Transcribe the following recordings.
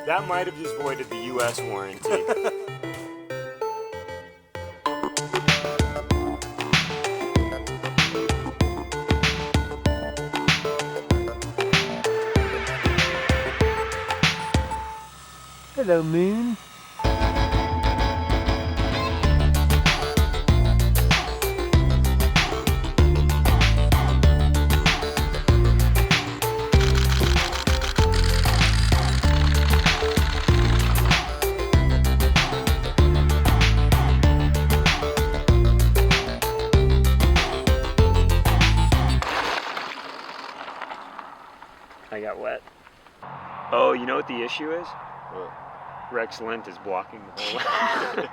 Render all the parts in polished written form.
That might have just voided the US warranty. Hello, Moon. I got wet. Oh, you know what the issue is? What? Rex Lint is blocking the whole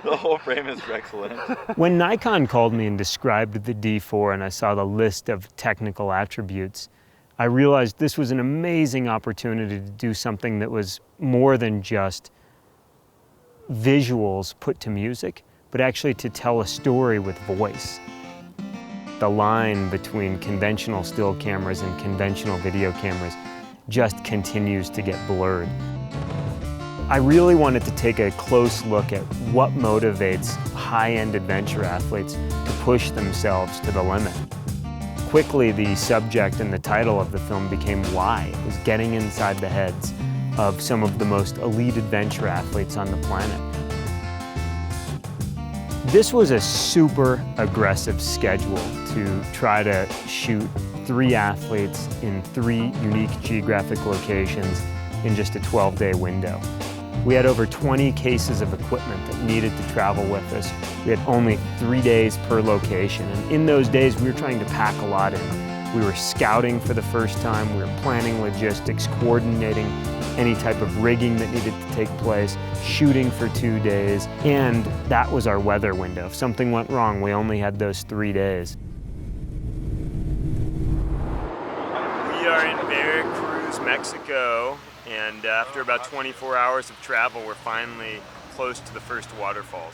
The whole frame is Rex Lint. When Nikon called me and described the D4 and I saw the list of technical attributes, I realized this was an amazing opportunity to do something that was more than just visuals put to music, but actually to tell a story with voice. The line between conventional still cameras and conventional video cameras just continues to get blurred. I really wanted to take a close look at what motivates high-end adventure athletes to push themselves to the limit. Quickly, the subject and the title of the film became Why. It was getting inside the heads of some of the most elite adventure athletes on the planet. This was a super aggressive schedule to try to shoot 3 athletes in 3 unique geographic locations in just a 12-day window. We had over 20 cases of equipment that needed to travel with us. We had only 3 days per location, and in those days we were trying to pack a lot in. We were scouting for the first time, we were planning logistics, coordinating any type of rigging that needed to take place, shooting for 2 days, and that was our weather window. If something went wrong, we only had those 3 days. We are in Veracruz, Mexico, and after about 24 hours of travel, we're finally close to the first waterfalls.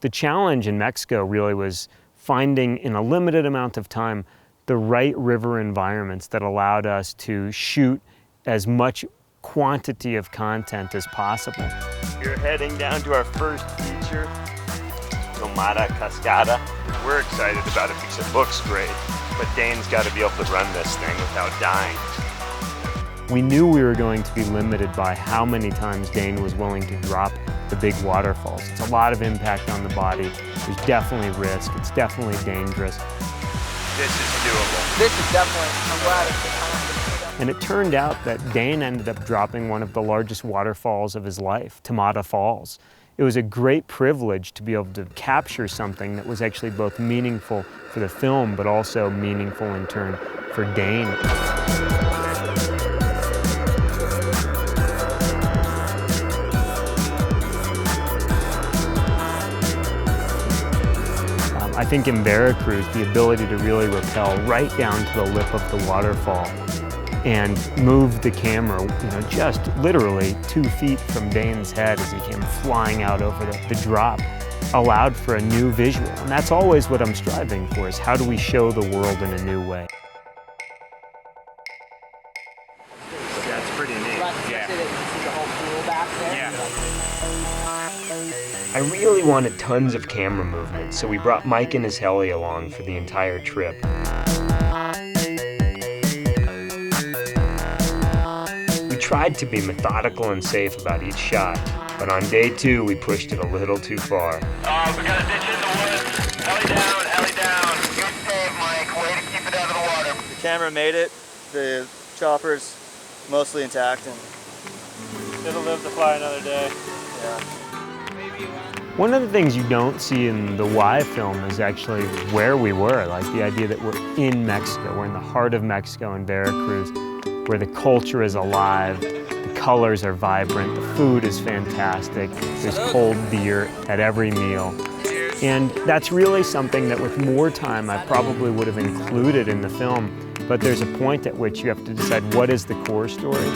The challenge in Mexico really was finding, in a limited amount of time, the right river environments that allowed us to shoot as much quantity of content as possible. We're heading down to our first feature, Lomada Cascada. We're excited about it because it looks great, but Dane's got to be able to run this thing without dying. We knew we were going to be limited by how many times Dane was willing to drop the big waterfalls. It's a lot of impact on the body. There's definitely risk. It's definitely dangerous. This is doable. This is definitely, I'm glad it's And it turned out that Dane ended up dropping one of the largest waterfalls of his life, Tamata Falls. It was a great privilege to be able to capture something that was actually both meaningful for the film, but also meaningful in turn for Dane. I think in Veracruz, the ability to really rappel right down to the lip of the waterfall and move the camera, just literally 2 feet from Dane's head as he came flying out over the drop, allowed for a new visual. And that's always what I'm striving for, is how do we show the world in a new way? That's pretty neat. Yeah. The whole pool back there. Yeah. I really wanted tons of camera movement, so we brought Mike and his heli along for the entire trip. We tried to be methodical and safe about each shot, but on day 2 we pushed it a little too far. We got a ditch in the woods. Heli down. Good save, Mike. Way to keep it out of the water. The camera made it. The chopper's mostly intact, and it'll live to fly another day. Yeah. One of the things you don't see in the Why film is actually where we were, like the idea that we're in Mexico. We're in the heart of Mexico in Veracruz, where the culture is alive, the colors are vibrant, the food is fantastic, there's cold beer at every meal. And that's really something that with more time I probably would have included in the film, but there's a point at which you have to decide what is the core story.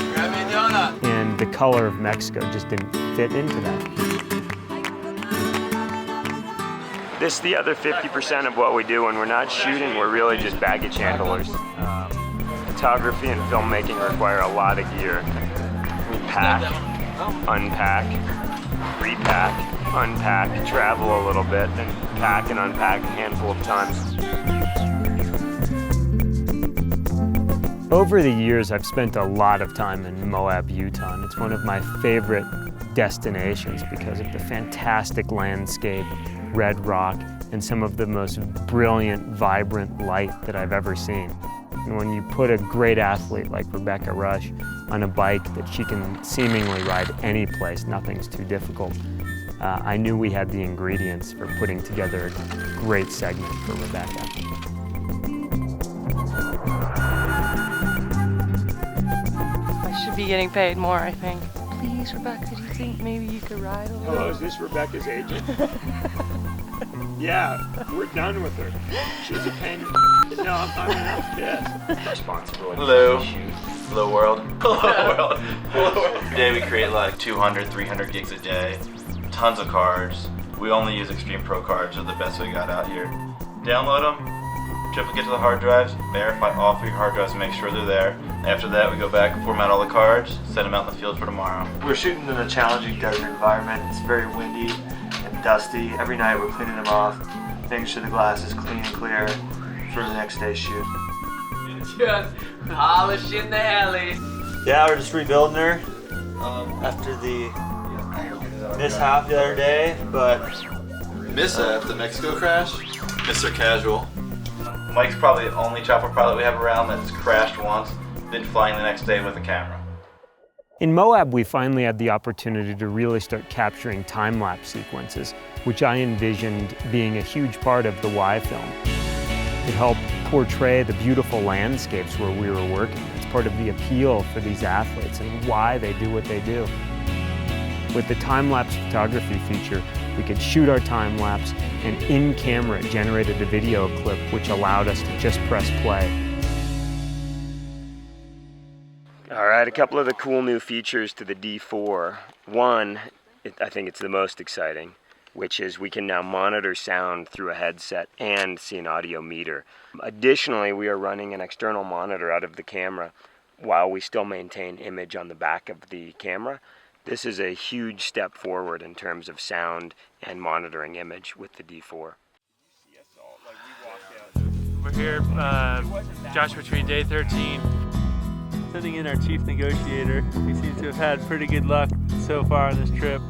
And the color of Mexico just didn't fit into that. This is the other 50% of what we do when we're not shooting. We're really just baggage handlers. Photography and filmmaking require a lot of gear. We pack, unpack, repack, unpack, travel a little bit, then pack and unpack a handful of times. Over the years, I've spent a lot of time in Moab, Utah, and it's one of my favorite destinations because of the fantastic landscape, red rock, and some of the most brilliant, vibrant light that I've ever seen. And when you put a great athlete like Rebecca Rusch on a bike that she can seemingly ride any place, nothing's too difficult, I knew we had the ingredients for putting together a great segment for Rebecca. I should be getting paid more, I think. Please, Rebecca, do you think maybe you could ride a little? Hello, is this Rebecca's agent? Yeah, we're done with her. She's a pain. No, I'm not pissed. Responsibility. Hello. Hello world. Hello world. Hello world. Every day we create like 200, 300 gigs a day. Tons of cards. We only use Extreme Pro cards. They're the best we got out here. Download them, triplicate to the hard drives, verify all 3 hard drives and make sure they're there. After that, we go back and format all the cards, send them out in the field for tomorrow. We're shooting in a challenging desert environment. It's very windy and dusty. Every night we're cleaning them off, making sure the glass is clean and clear for the next day's shoot. Just polishing the heli. Yeah, we're just rebuilding her after the mishap the other day, but Mishap, the Mexico crash? Mr. Casual. Mike's probably the only chopper pilot we have around that's crashed once, then flying the next day with a camera. In Moab, we finally had the opportunity to really start capturing time-lapse sequences, which I envisioned being a huge part of the Y film. It helped portray the beautiful landscapes where we were working. It's part of the appeal for these athletes and why they do what they do. With the time-lapse photography feature, we could shoot our time-lapse, and in camera it generated a video clip which allowed us to just press play. All right, a couple of the cool new features to the D4. One, I think it's the most exciting, which is we can now monitor sound through a headset and see an audio meter. Additionally, we are running an external monitor out of the camera while we still maintain image on the back of the camera. This is a huge step forward in terms of sound and monitoring image with the D4. We're here, Joshua Tree, day 13. Sending in our chief negotiator. We seem to have had pretty good luck so far on this trip.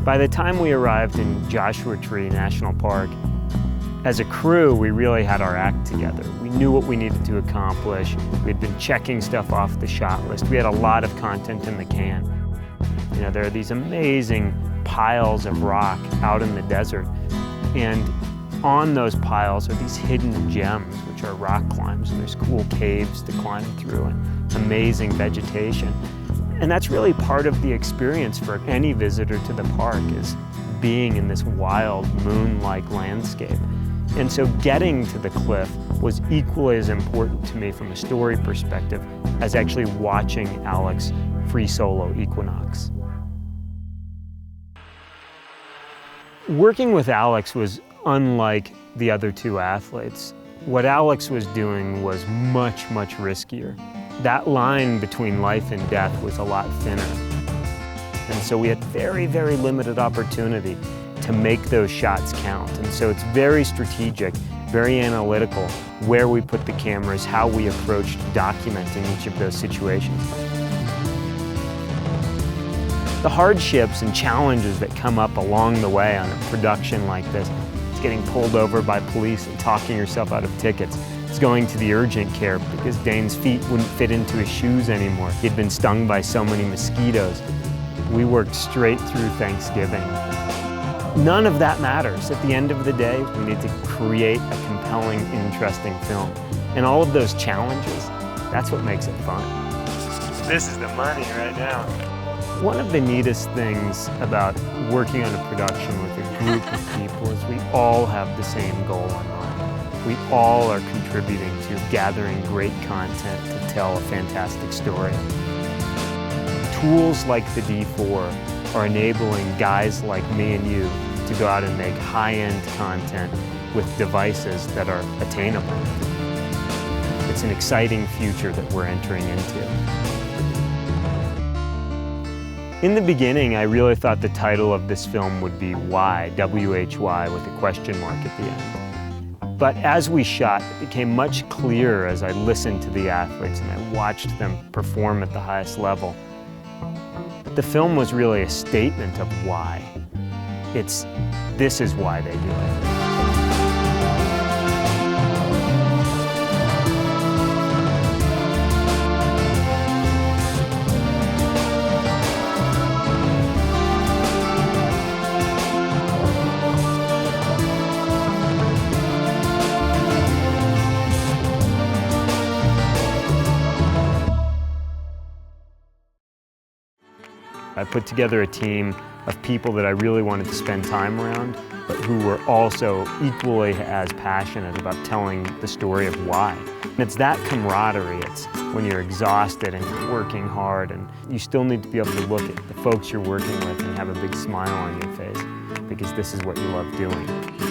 By the time we arrived in Joshua Tree National Park, as a crew, we really had our act together. We knew what we needed to accomplish. We'd been checking stuff off the shot list. We had a lot of content in the can. You know, there are these amazing piles of rock out in the desert, and on those piles are these hidden gems, which are rock climbs. There's cool caves to climb through and amazing vegetation. And that's really part of the experience for any visitor to the park, is being in this wild, moon-like landscape. And so getting to the cliff was equally as important to me from a story perspective as actually watching Alex free solo Equinox. Working with Alex was unlike the other 2 athletes. What Alex was doing was much, much riskier. That line between life and death was a lot thinner. And so we had very, very limited opportunity to make those shots count. And so it's very strategic, very analytical, where we put the cameras, how we approached documenting each of those situations. The hardships and challenges that come up along the way on a production like this, it's getting pulled over by police and talking yourself out of tickets. It's going to the urgent care because Dane's feet wouldn't fit into his shoes anymore. He'd been stung by so many mosquitoes. We worked straight through Thanksgiving. None of that matters. At the end of the day, we need to create a compelling, interesting film. And all of those challenges, that's what makes it fun. This is the money right now. One of the neatest things about working on a production with a group of people is we all have the same goal in mind. We all are contributing to gathering great content to tell a fantastic story. Tools like the D4 are enabling guys like me and you to go out and make high-end content with devices that are attainable. It's it's an exciting future that we're entering into. In the beginning, I really thought the title of this film would be Why, W-H-Y, with a question mark at the end. But as we shot, it became much clearer as I listened to the athletes and I watched them perform at the highest level. The film was really a statement of why. This is why they do it. I put together a team of people that I really wanted to spend time around, but who were also equally as passionate about telling the story of why. And it's that camaraderie. It's when you're exhausted and you're working hard, and you still need to be able to look at the folks you're working with and have a big smile on your face, because this is what you love doing.